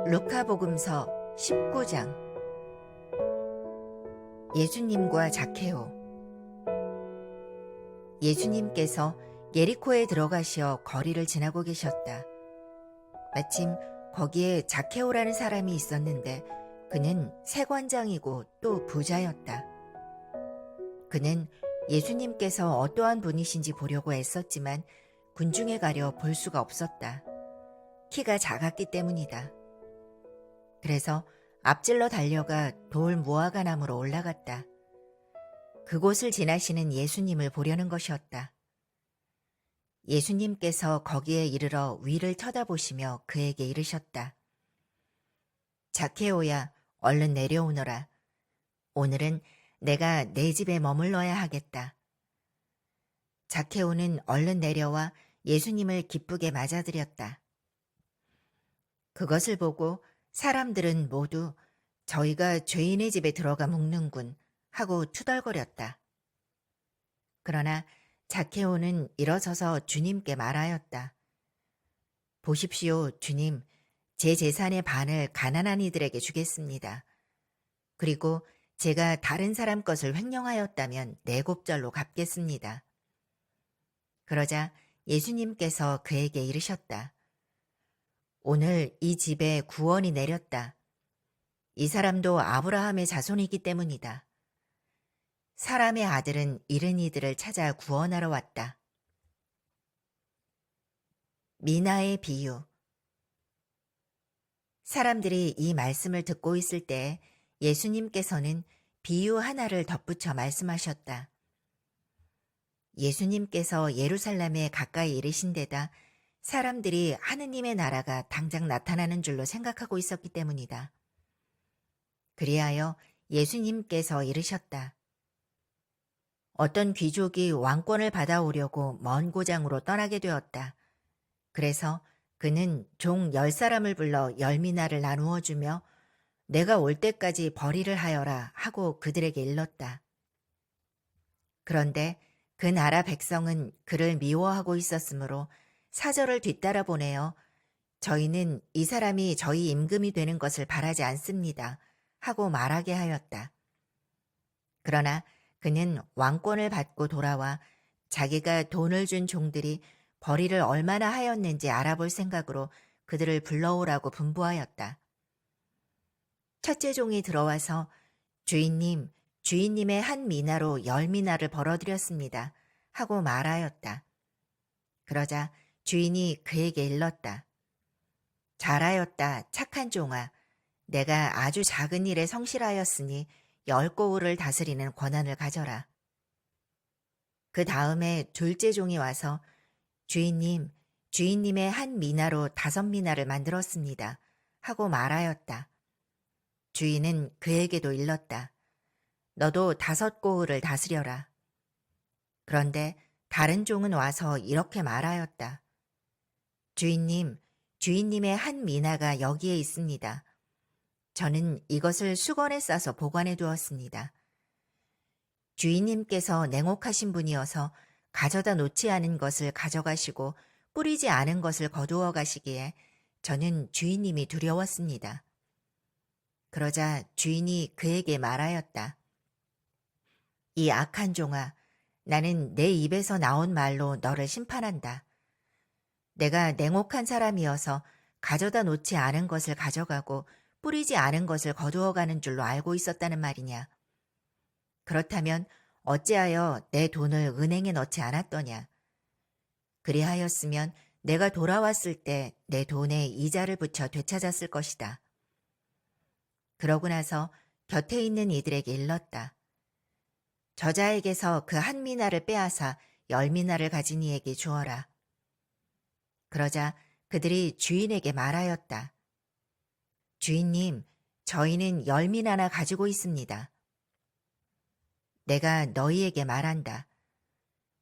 루카복음서 19장. 예수님과 자케오. 예수님께서 예리코에 들어가시어 거리를 지나고 계셨다. 마침 거기에 자케오라는 사람이 있었는데 그는 세관장이고 또 부자였다. 그는 예수님께서 어떠한 분이신지 보려고 애썼지만 군중에 가려 볼 수가 없었다. 키가 작았기 때문이다. 그래서 앞질러 달려가 돌 무화과나무로 올라갔다. 그곳을 지나시는 예수님을 보려는 것이었다. 예수님께서 거기에 이르러 위를 쳐다보시며 그에게 이르셨다. 자케오야, 얼른 내려오너라. 오늘은 내가 내 집에 머물러야 하겠다. 자케오는 얼른 내려와 예수님을 기쁘게 맞아들였다. 그것을 보고 사람들은 모두 저희가 죄인의 집에 들어가 묵는군 하고 투덜거렸다. 그러나 자케오는 일어서서 주님께 말하였다. 보십시오, 주님. 제 재산의 반을 가난한 이들에게 주겠습니다. 그리고 제가 다른 사람 것을 횡령하였다면 4곱절로 갚겠습니다. 그러자 예수님께서 그에게 이르셨다. 오늘 이 집에 구원이 내렸다. 이 사람도 아브라함의 자손이기 때문이다. 사람의 아들은 잃은 이들을 찾아 구원하러 왔다. 미나의 비유. 사람들이 이 말씀을 듣고 있을 때 예수님께서는 비유 하나를 덧붙여 말씀하셨다. 예수님께서 예루살렘에 가까이 이르신 데다 사람들이 하느님의 나라가 당장 나타나는 줄로 생각하고 있었기 때문이다. 그리하여 예수님께서 이르셨다. 어떤 귀족이 왕권을 받아오려고 먼 고장으로 떠나게 되었다. 그래서 그는 종 10사람을 불러 10미나를 나누어 주며 내가 올 때까지 벌이를 하여라 하고 그들에게 일렀다. 그런데 그 나라 백성은 그를 미워하고 있었으므로 사절을 뒤따라 보내어 저희는 이 사람이 저희 임금이 되는 것을 바라지 않습니다 하고 말하게 하였다. 그러나 그는 왕권을 받고 돌아와 자기가 돈을 준 종들이 벌이를 얼마나 하였는지 알아볼 생각으로 그들을 불러오라고 분부하였다. 첫째 종이 들어와서 주인님, 주인님의 한 미나로 10미나를 벌어들였습니다 하고 말하였다. 그러자 주인이 그에게 일렀다. 잘하였다, 착한 종아. 내가 아주 작은 일에 성실하였으니 10고을을 다스리는 권한을 가져라. 그 다음에 둘째 종이 와서 주인님, 주인님의 한 미나로 5미나를 만들었습니다 하고 말하였다. 주인은 그에게도 일렀다. 너도 5고을을 다스려라. 그런데 다른 종은 와서 이렇게 말하였다. 주인님, 주인님의 한 미나가 여기에 있습니다. 저는 이것을 수건에 싸서 보관해 두었습니다. 주인님께서 냉혹하신 분이어서 가져다 놓지 않은 것을 가져가시고 뿌리지 않은 것을 거두어 가시기에 저는 주인님이 두려웠습니다. 그러자 주인이 그에게 말하였다. 이 악한 종아, 나는 내 입에서 나온 말로 너를 심판한다. 내가 냉혹한 사람이어서 가져다 놓지 않은 것을 가져가고 뿌리지 않은 것을 거두어 가는 줄로 알고 있었다는 말이냐. 그렇다면 어찌하여 내 돈을 은행에 넣지 않았더냐. 그리하였으면 내가 돌아왔을 때 내 돈에 이자를 붙여 되찾았을 것이다. 그러고 나서 곁에 있는 이들에게 일렀다. 저자에게서 그 한 미나를 빼앗아 10미나를 가진 이에게 주어라. 그러자 그들이 주인에게 말하였다. 주인님, 저희는 10미나나 가지고 있습니다. 내가 너희에게 말한다.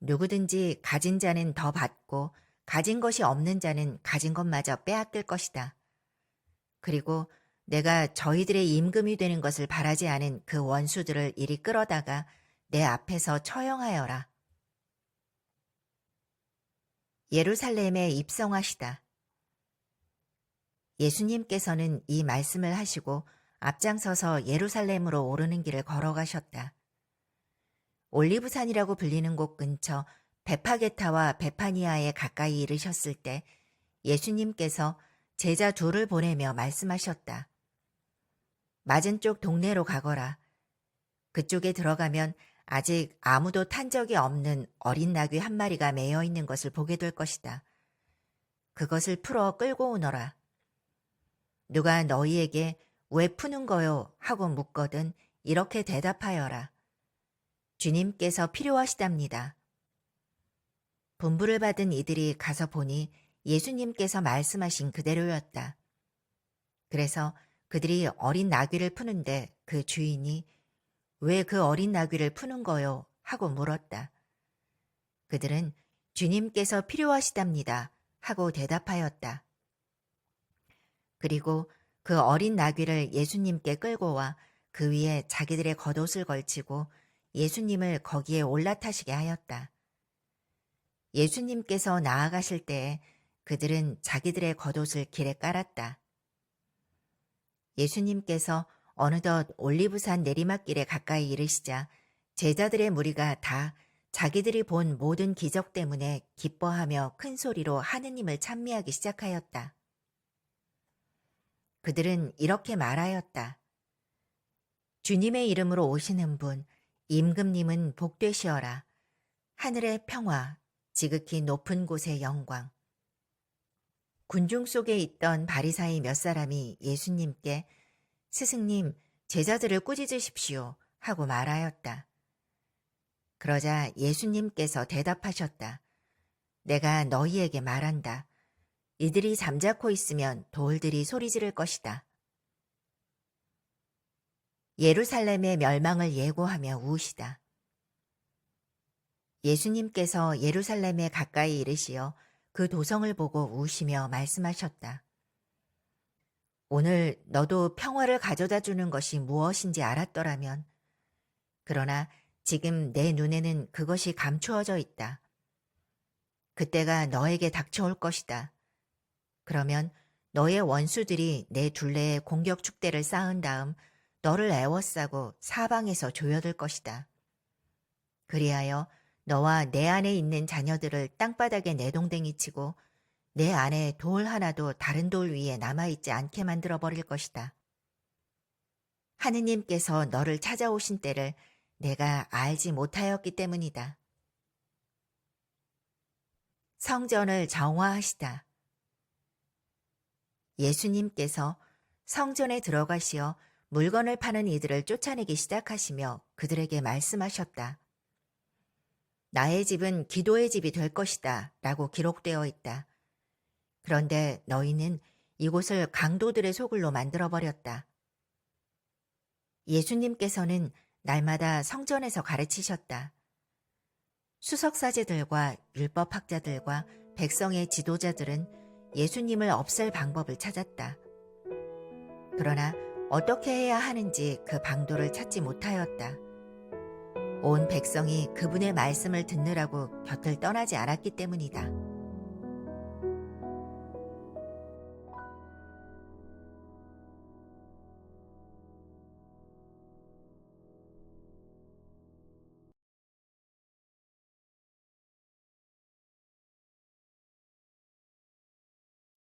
누구든지 가진 자는 더 받고 가진 것이 없는 자는 가진 것마저 빼앗길 것이다. 그리고 내가 저희들의 임금이 되는 것을 바라지 않은 그 원수들을 이리 끌어다가 내 앞에서 처형하여라. 예루살렘에 입성하시다. 예수님께서는 이 말씀을 하시고 앞장서서 예루살렘으로 오르는 길을 걸어가셨다. 올리브산이라고 불리는 곳 근처 베파게타와 베파니아에 가까이 이르셨을 때 예수님께서 제자 둘을 보내며 말씀하셨다. 맞은쪽 동네로 가거라. 그쪽에 들어가면 아직 아무도 탄 적이 없는 어린 나귀 한 마리가 매여 있는 것을 보게 될 것이다. 그것을 풀어 끌고 오너라. 누가 너희에게 왜 푸는 거요? 하고 묻거든 이렇게 대답하여라. 주님께서 필요하시답니다. 분부를 받은 이들이 가서 보니 예수님께서 말씀하신 그대로였다. 그래서 그들이 어린 나귀를 푸는데 그 주인이 왜 그 어린 나귀를 푸는 거요? 하고 물었다. 그들은 주님께서 필요하시답니다. 하고 대답하였다. 그리고 그 어린 나귀를 예수님께 끌고 와 그 위에 자기들의 겉옷을 걸치고 예수님을 거기에 올라타시게 하였다. 예수님께서 나아가실 때에 그들은 자기들의 겉옷을 길에 깔았다. 예수님께서 어느덧 올리브산 내리막길에 가까이 이르시자 제자들의 무리가 다 자기들이 본 모든 기적 때문에 기뻐하며 큰 소리로 하느님을 찬미하기 시작하였다. 그들은 이렇게 말하였다. 주님의 이름으로 오시는 분, 임금님은 복되시어라. 하늘의 평화, 지극히 높은 곳의 영광. 군중 속에 있던 바리사이 몇 사람이 예수님께 스승님, 제자들을 꾸짖으십시오 하고 말하였다. 그러자 예수님께서 대답하셨다. 내가 너희에게 말한다. 이들이 잠자코 있으면 돌들이 소리 지를 것이다. 예루살렘의 멸망을 예고하며 우시다. 예수님께서 예루살렘에 가까이 이르시어 그 도성을 보고 우시며 말씀하셨다. 오늘 너도 평화를 가져다 주는 것이 무엇인지 알았더라면, 그러나 지금 내 눈에는 그것이 감추어져 있다. 그때가 너에게 닥쳐올 것이다. 그러면 너의 원수들이 내 둘레에 공격 축대를 쌓은 다음 너를 애워싸고 사방에서 조여들 것이다. 그리하여 너와 내 안에 있는 자녀들을 땅바닥에 내동댕이 치고 내 안에 돌 하나도 다른 돌 위에 남아있지 않게 만들어버릴 것이다. 하느님께서 너를 찾아오신 때를 내가 알지 못하였기 때문이다. 성전을 정화하시다. 예수님께서 성전에 들어가시어 물건을 파는 이들을 쫓아내기 시작하시며 그들에게 말씀하셨다. 나의 집은 기도의 집이 될 것이다 라고 기록되어 있다. 그런데 너희는 이곳을 강도들의 소굴로 만들어버렸다. 예수님께서는 날마다 성전에서 가르치셨다. 수석사제들과 율법학자들과 백성의 지도자들은 예수님을 없앨 방법을 찾았다. 그러나 어떻게 해야 하는지 그 방도를 찾지 못하였다. 온 백성이 그분의 말씀을 듣느라고 곁을 떠나지 않았기 때문이다.